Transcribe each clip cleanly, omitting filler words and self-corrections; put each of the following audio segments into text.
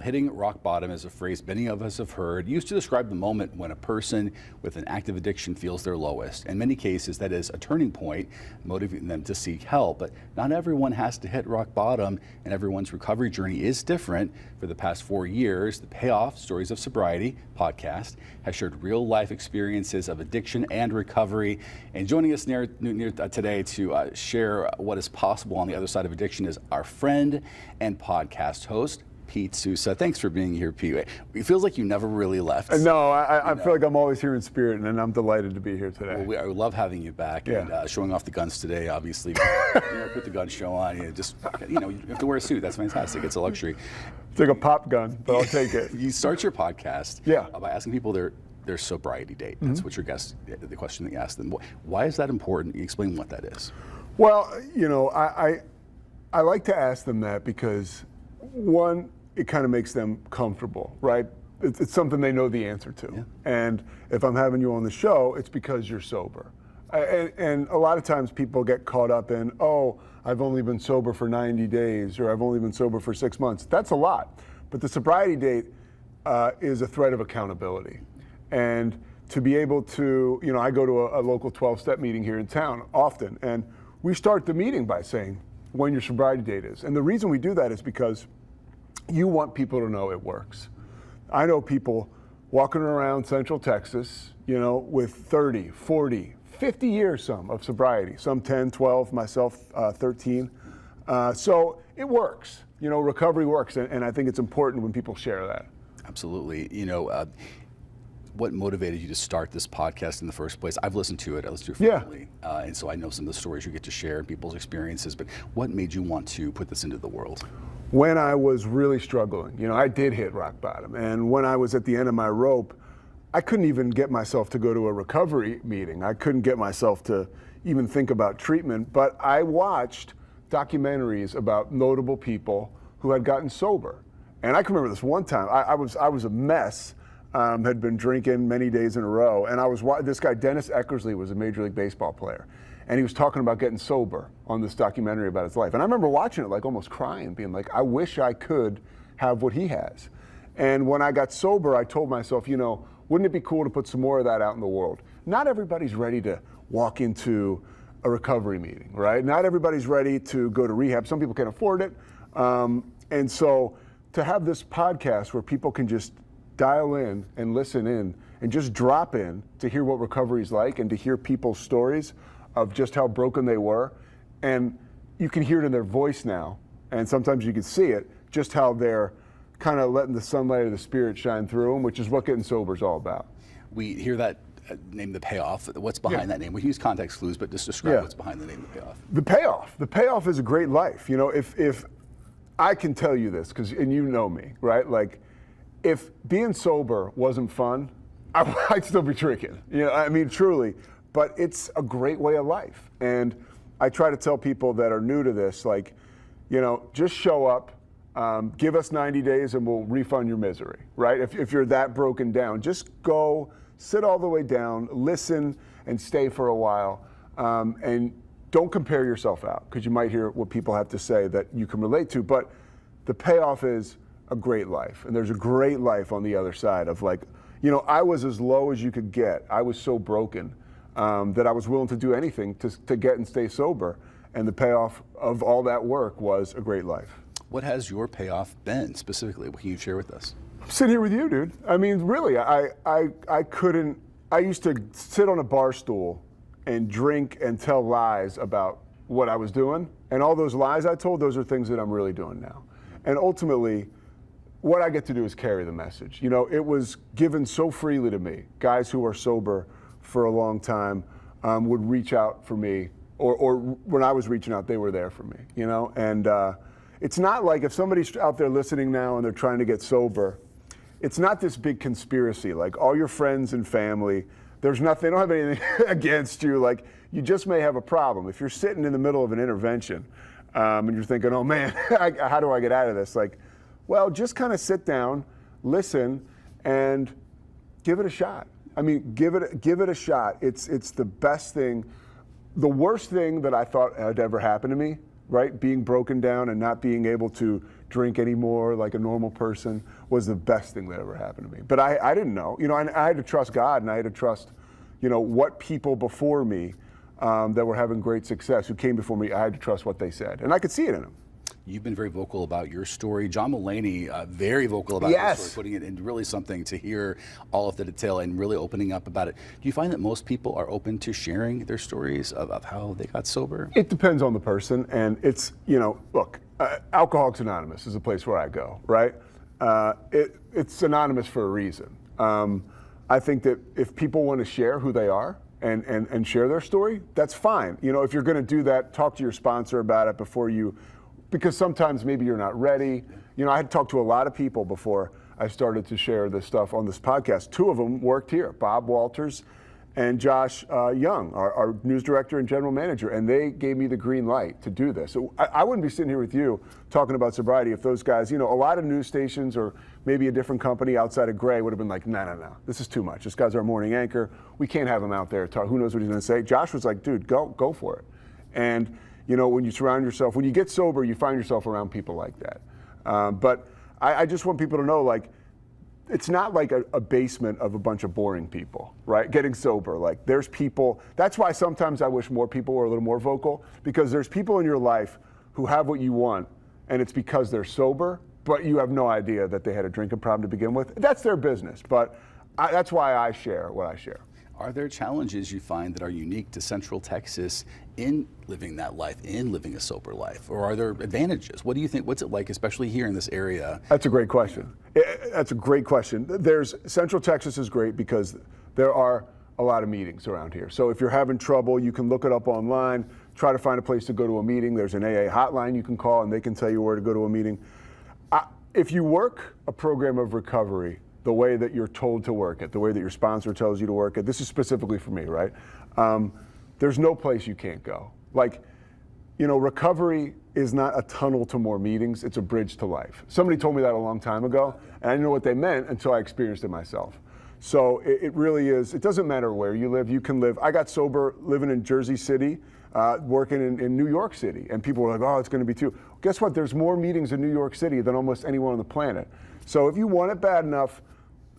hitting rock bottom is a phrase many of us have heard, used to describe the moment when a person with an active addiction feels their lowest. In many cases, that is a turning point, motivating them to seek help. But not everyone has to hit rock bottom, and everyone's recovery journey is different. For the past 4 years, the Payoff Stories of Sobriety podcast has shared real-life experiences of addiction and recovery. And joining us today to share what is possible on the other side of addiction is our friend and podcast host, Pete Sousa. Thanks for being here, Pete. It feels like you never really left. No, I feel like I'm always here in spirit, and I'm delighted to be here today. Well, I love having you back, yeah. And showing off the guns today, obviously. Put the gun show on. You have to wear a suit. That's fantastic. It's a luxury. It's like a pop gun, but I'll take it. You start your podcast by asking people their sobriety date. That's what the question that you ask them. Why is that important? You explain what that is. Well, I like to ask them that because, one, it kind of makes them comfortable, right? It's something they know the answer to. Yeah. And if I'm having you on the show, it's because you're sober. And a lot of times people get caught up in, oh, I've only been sober for 90 days, or I've only been sober for 6 months. That's a lot. But the sobriety date is a thread of accountability. And to be able to, I go to a local 12-step meeting here in town often, and we start the meeting by saying when your sobriety date is. And the reason we do that is because you want people to know it works. I know people walking around Central Texas, with 30, 40, 50 years some of sobriety, some 10, 12, myself 13. So it works. Recovery works, and I think it's important when people share that. Absolutely. What motivated you to start this podcast in the first place? I've listened to it. I listen to it frequently, and so I know some of the stories you get to share and people's experiences. But what made you want to put this into the world? When I was really struggling, I did hit rock bottom, and when I was at the end of my rope, I couldn't even get myself to go to a recovery meeting. I couldn't get myself to even think about treatment. But I watched documentaries about notable people who had gotten sober, and I can remember this one time. I was a mess. Had been drinking many days in a row, and this guy Dennis Eckersley was a Major League Baseball player, and he was talking about getting sober on this documentary about his life. And I remember watching it, like almost crying, being like, I wish I could have what he has. And when I got sober, I told myself, wouldn't it be cool to put some more of that out in the world? Not everybody's ready to walk into a recovery meeting, right? Not everybody's ready to go to rehab. Some people can't afford it. And so to have this podcast where people can just dial in and listen in and just drop in to hear what recovery is like and to hear people's stories of just how broken they were. And you can hear it in their voice now, and sometimes you can see it, just how they're kind of letting the sunlight of the spirit shine through them, which is what getting sober is all about. We hear that name, the Payoff. What's behind that name? We use context clues, but just describe what's behind the name, the Payoff. The Payoff is a great life. If I can tell you this, and you know me, right? Like, if being sober wasn't fun, I'd still be drinking. Truly. But it's a great way of life. And I try to tell people that are new to this, like, just show up, give us 90 days and we'll refund your misery, right? If you're that broken down, just go, sit all the way down, listen, and stay for a while. And don't compare yourself out, because you might hear what people have to say that you can relate to. But the Payoff is a great life, and there's a great life on the other side of, like, I was as low as you could get. I was so broken that I was willing to do anything to get and stay sober, and the payoff of all that work was a great life. What has your payoff been specifically? What can you share with us? I'm sitting here with you, dude. Really, I used to sit on a bar stool and drink and tell lies about what I was doing, and all those lies I told, those are things that I'm really doing now. And ultimately, what I get to do is carry the message. It was given so freely to me. Guys who are sober for a long time would reach out for me, or when I was reaching out, they were there for me, And it's not like, if somebody's out there listening now and they're trying to get sober, it's not this big conspiracy. Like, all your friends and family, they don't have anything against you. Like, you just may have a problem. If you're sitting in the middle of an intervention and you're thinking, oh man, how do I get out of this? Like, well, just kind of sit down, listen, and give it a shot. Give it a shot. It's the best thing. The worst thing that I thought had ever happened to me, right? Being broken down and not being able to drink anymore like a normal person was the best thing that ever happened to me. But I didn't know, you know, and I had to trust God, and I had to trust, you know, what people before me that were having great success, who came before me, I had to trust what they said, and I could see it in them. You've been very vocal about your story. John Mulaney, very vocal about your story, putting it in really something to hear all of the detail and really opening up about it. Do you find that most people are open to sharing their stories of how they got sober? It depends on the person, and it's, you know, look, Alcoholics Anonymous is a place where I go, right? It's anonymous for a reason. I think that if people want to share who they are and share their story, that's fine. You know, if you're going to do that, talk to your sponsor about it before you, because sometimes maybe you're not ready. You know, I had talked to a lot of people before I started to share this stuff on this podcast. Two of them worked here, Bob Walters and Josh Young, our news director and general manager, and they gave me the green light to do this. So I wouldn't be sitting here with you talking about sobriety if those guys, you know, a lot of news stations or maybe a different company outside of Gray would have been like, no, this is too much. This guy's our morning anchor. We can't have him out there. Who knows what he's going to say? Josh was like, dude, go for it. And you know, when you surround yourself, when you get sober, you find yourself around people like that. But I just want people to know, like, it's not like a basement of a bunch of boring people, right? Getting sober, like there's people, that's why sometimes I wish more people were a little more vocal, because there's people in your life who have what you want, and it's because they're sober, but you have no idea that they had a drinking problem to begin with. That's their business, but that's why I share what I share. Are there challenges you find that are unique to Central Texas in living that life, in living a sober life? Or are there advantages? What do you think, what's it like, especially here in this area? That's a great question. That's a great question. Central Texas is great because there are a lot of meetings around here. So if you're having trouble, you can look it up online, try to find a place to go to a meeting. There's an AA hotline you can call, and they can tell you where to go to a meeting. If you work a program of recovery the way that you're told to work it, the way that your sponsor tells you to work it, this is specifically for me, right? There's no place you can't go. Like, you know, recovery is not a tunnel to more meetings, it's a bridge to life. Somebody told me that a long time ago, and I didn't know what they meant until I experienced it myself. So it really is, it doesn't matter where you live, you can live. I got sober living in Jersey City, working in New York City, and people were like, oh, it's gonna be too. Guess what, there's more meetings in New York City than almost anyone on the planet. So if you want it bad enough,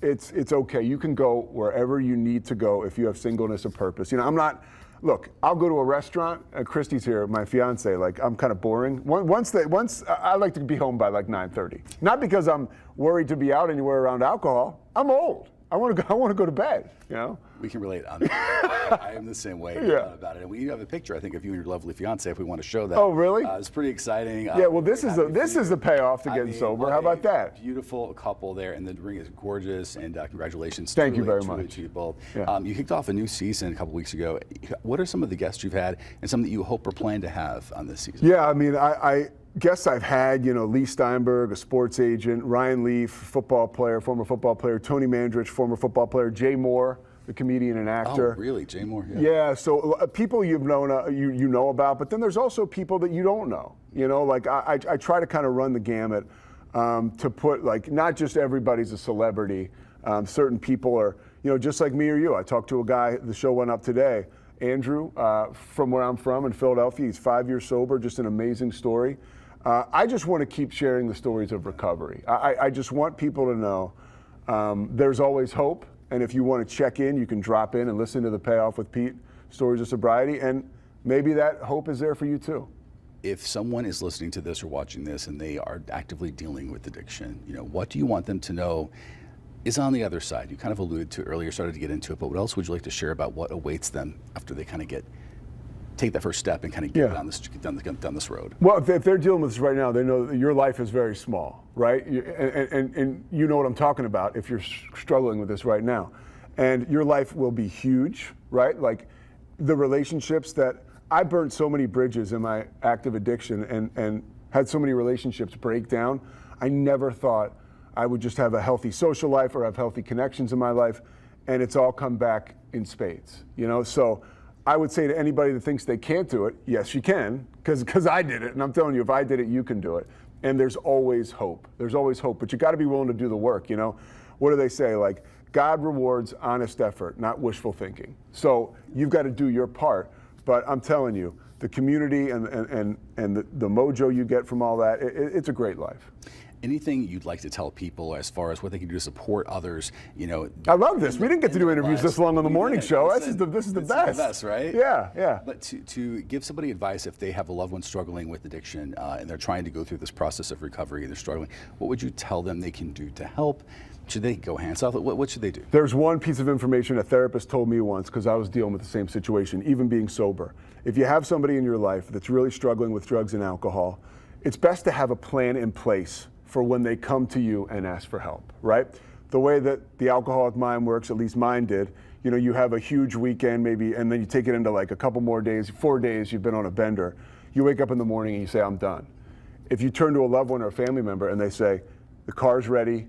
it's okay. You can go wherever you need to go if you have singleness of purpose. You know, look, I'll go to a restaurant, Christy's here, my fiance, like I'm kind of boring. Once I like to be home by like 9:30. Not because I'm worried to be out anywhere around alcohol. I'm old. I want to go to bed, you know? We can relate on that. I am the same way about it. And we have a picture, I think, of you and your lovely fiance if we want to show that. Oh, really? It's pretty exciting. Yeah, well, this is the payoff to getting sober. How about that? Beautiful couple there, and the ring is gorgeous, and congratulations. Thank you very much. To you both. Yeah. You kicked off a new season a couple weeks ago. What are some of the guests you've had and some that you hope or plan to have on this season? Yeah, I mean, I guests I've had, you know, Lee Steinberg, a sports agent, Ryan Leaf, former football player, Tony Mandrich, former football player, Jay Moore, the comedian and actor. Oh, really? Jay Moore? Yeah, so people you've known, you know about, but then there's also people that you don't know. You know, like I try to kind of run the gamut to put, like, not just everybody's a celebrity. Certain people are, you know, just like me or you. I talked to a guy, the show went up today, Andrew, from where I'm from in Philadelphia. He's 5 years sober, just an amazing story. I just want to keep sharing the stories of recovery. I just want people to know there's always hope. And if you want to check in, you can drop in and listen to the Payoff with Pete, Stories of Sobriety, and maybe that hope is there for you too. If someone is listening to this or watching this and they are actively dealing with addiction, you know, what do you want them to know is on the other side? You kind of alluded to it earlier, started to get into it, but what else would you like to share about what awaits them after they kind of take that first step and kind of get down this road? Well, if they're dealing with this right now, they know that your life is very small, right? And you know what I'm talking about if you're struggling with this right now. And your life will be huge, right? Like the relationships that I burnt so many bridges in my active addiction and had so many relationships break down. I never thought I would just have a healthy social life or have healthy connections in my life, and it's all come back in spades, you know? So I would say to anybody that thinks they can't do it, yes, you can, because I did it, and I'm telling you, if I did it, you can do it. And there's always hope. There's always hope, but you got to be willing to do the work, you know? What do they say? Like, God rewards honest effort, not wishful thinking. So you've got to do your part, but I'm telling you, the community and the mojo you get from all that, it's a great life. Anything you'd like to tell people as far as what they can do to support others? I love this. We didn't get to do interviews this long on the morning show. This is the best. The best, right? Yeah. But to give somebody advice if they have a loved one struggling with addiction and they're trying to go through this process of recovery and they're struggling, what would you tell them they can do to help? Should they go hands off? What should they do? There's one piece of information a therapist told me once, because I was dealing with the same situation, even being sober. If you have somebody in your life that's really struggling with drugs and alcohol, it's best to have a plan in place for when they come to you and ask for help, right? The way that the alcoholic mind works, at least mine did, you have a huge weekend maybe, and then you take it into like a couple more days, 4 days you've been on a bender. You wake up in the morning and you say, I'm done. If you turn to a loved one or a family member and they say, the car's ready,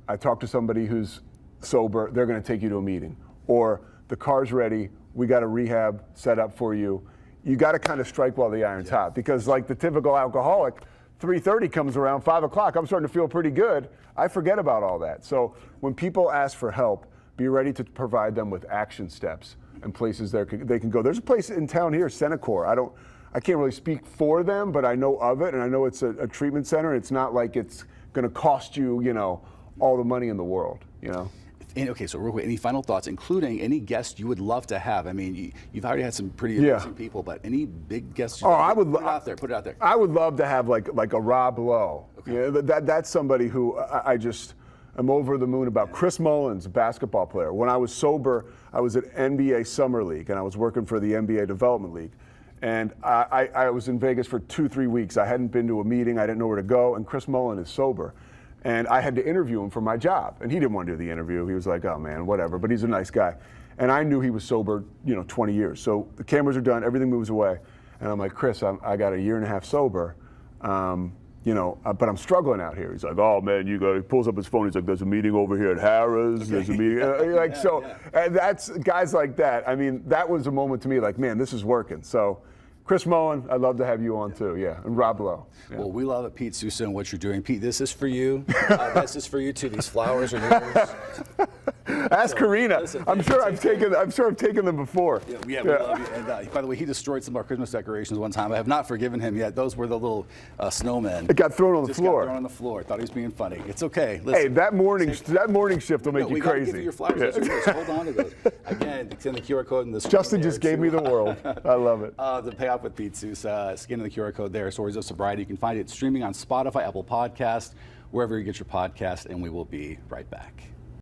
I talked to somebody who's sober, they're gonna take you to a meeting. Or the car's ready, we got a rehab set up for you. You gotta kind of strike while the iron's hot, because like the typical alcoholic, 3:30 comes around, 5 o'clock, I'm starting to feel pretty good. I forget about all that. So when people ask for help, be ready to provide them with action steps and places they can go. There's a place in town here, Senecor. I can't really speak for them, but I know of it, and I know it's a treatment center. It's not like it's gonna cost you, all the money in the world, And, okay, so real quick, any final thoughts, including any guests you would love to have? I mean, you've already had some pretty amazing people, but any big guests? I would put it out there. I would love to have like a Rob Lowe. Okay. That's somebody who I'm over the moon about. Chris Mullins, a basketball player. When I was sober, I was at NBA Summer League, and I was working for the NBA Development League. And I was in Vegas for 2-3 weeks. I hadn't been to a meeting. I didn't know where to go. And Chris Mullins is sober. And I had to interview him for my job. And he didn't want to do the interview. He was like, oh man, whatever. But he's a nice guy. And I knew he was sober, 20 years. So the cameras are done, everything moves away. And I'm like, Chris, I got 1.5 years sober, but I'm struggling out here. He's like, oh man, he pulls up his phone. He's like, there's a meeting over here at Harrah's. Okay. There's a meeting. And that's guys like that. I mean, that was a moment to me like, man, this is working. So Chris Mullen, I'd love to have you on too, and Rob Lowe. Yeah. Well, we love it, Pete Sousa, and what you're doing. Pete, this is for you. This is for you too. These flowers are yours. Ask Karina. Listen, I'm sure I've taken them before. We love you. And by the way, he destroyed some of our Christmas decorations one time. I have not forgiven him yet. Those were the little snowmen. It got thrown on the floor. Got thrown on the floor. Thought he was being funny. It's okay. Listen, hey, that morning shift will make you crazy. Give you your flowers. So hold on to those. Again, send the QR code in this. Justin just gave me the world. I love it. The Payoff with Pete Sousa. Scan the QR code there. Stories of Sobriety. You can find it streaming on Spotify, Apple Podcasts, wherever you get your podcast, and we will be right back.